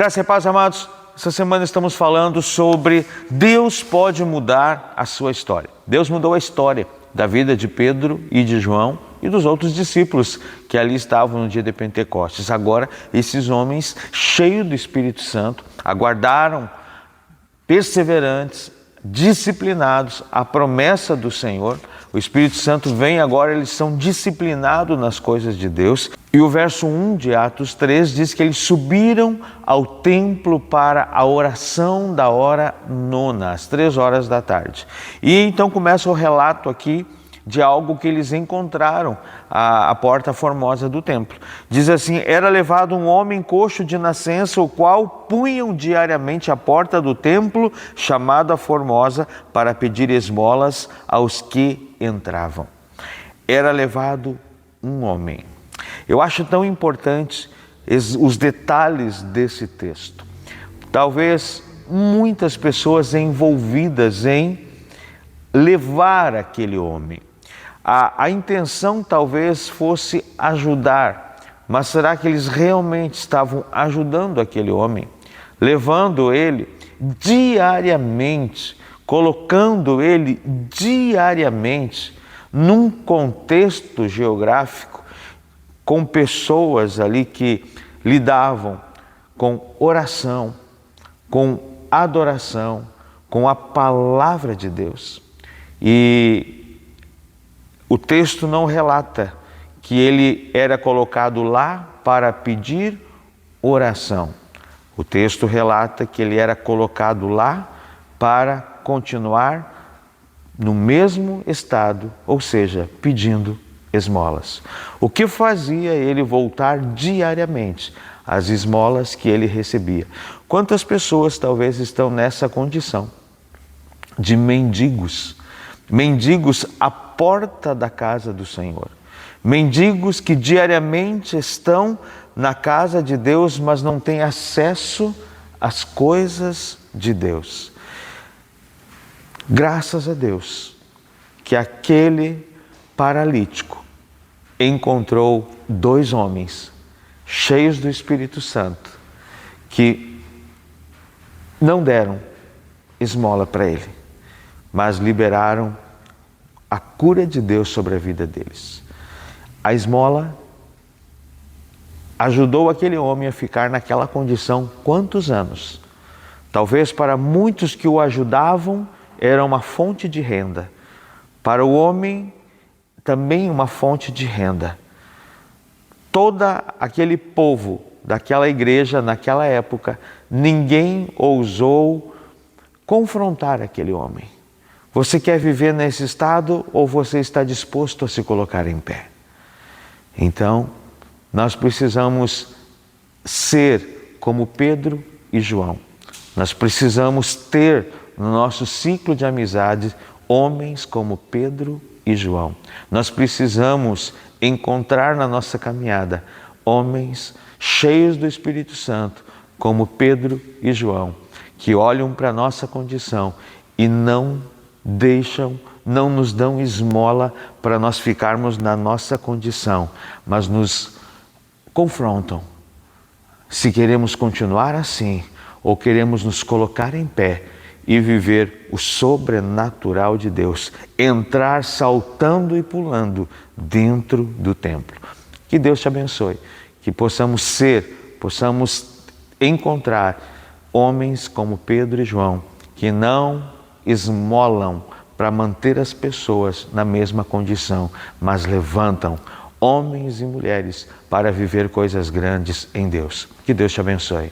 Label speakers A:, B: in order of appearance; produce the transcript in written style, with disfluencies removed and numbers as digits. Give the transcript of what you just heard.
A: Graça e paz, amados. Essa semana estamos falando sobre Deus pode mudar a sua história. Deus mudou a história da vida de Pedro e de João e dos outros discípulos que ali estavam no dia de Pentecostes. Agora, esses homens, cheios do Espírito Santo, aguardaram, perseverantes, disciplinados, a promessa do Senhor. O Espírito Santo vem agora, eles são disciplinados nas coisas de Deus. E o verso 1 de Atos 3 diz que eles subiram ao templo para a oração da hora nona, às 3 horas da tarde. E então começa o relato aqui de algo que eles encontraram à porta formosa do templo. Diz assim: era levado um homem coxo de nascença, o qual punham diariamente à porta do templo, chamada Formosa, para pedir esmolas aos que entravam. Era levado um homem. Eu acho tão importante os detalhes desse texto. Talvez muitas pessoas envolvidas em levar aquele homem. A intenção talvez fosse ajudar, mas será que eles realmente estavam ajudando aquele homem? Levando ele diariamente, colocando ele diariamente num contexto geográfico, com pessoas ali que lidavam com oração, com adoração, com a palavra de Deus. E o texto não relata que ele era colocado lá para pedir oração. O texto relata que ele era colocado lá para continuar no mesmo estado, ou seja, pedindo esmolas. O que fazia ele voltar diariamente às esmolas que ele recebia? Quantas pessoas talvez estão nessa condição de mendigos? Mendigos à porta da casa do Senhor. Mendigos que diariamente estão na casa de Deus, mas não têm acesso às coisas de Deus. Graças a Deus que aquele paralítico encontrou 2 homens cheios do Espírito Santo que não deram esmola para ele, mas liberaram a cura de Deus sobre a vida deles. A esmola ajudou aquele homem a ficar naquela condição quantos anos? Talvez para muitos que o ajudavam era uma fonte de renda. Para o homem também uma fonte de renda. Todo aquele povo daquela igreja naquela época, ninguém ousou confrontar aquele homem. Você quer viver nesse estado ou você está disposto a se colocar em pé? Então, nós precisamos ser como Pedro e João. Nós precisamos ter no nosso ciclo de amizade homens como Pedro e João. Nós precisamos encontrar na nossa caminhada homens cheios do Espírito Santo, como Pedro e João, que olham para a nossa condição e não nos dão esmola para nós ficarmos na nossa condição, mas nos confrontam se queremos continuar assim ou queremos nos colocar em pé e viver o sobrenatural de Deus, entrar saltando e pulando dentro do templo. Que Deus te abençoe, que possamos encontrar homens como Pedro e João, que não esmolam para manter as pessoas na mesma condição, mas levantam homens e mulheres para viver coisas grandes em Deus. Que Deus te abençoe.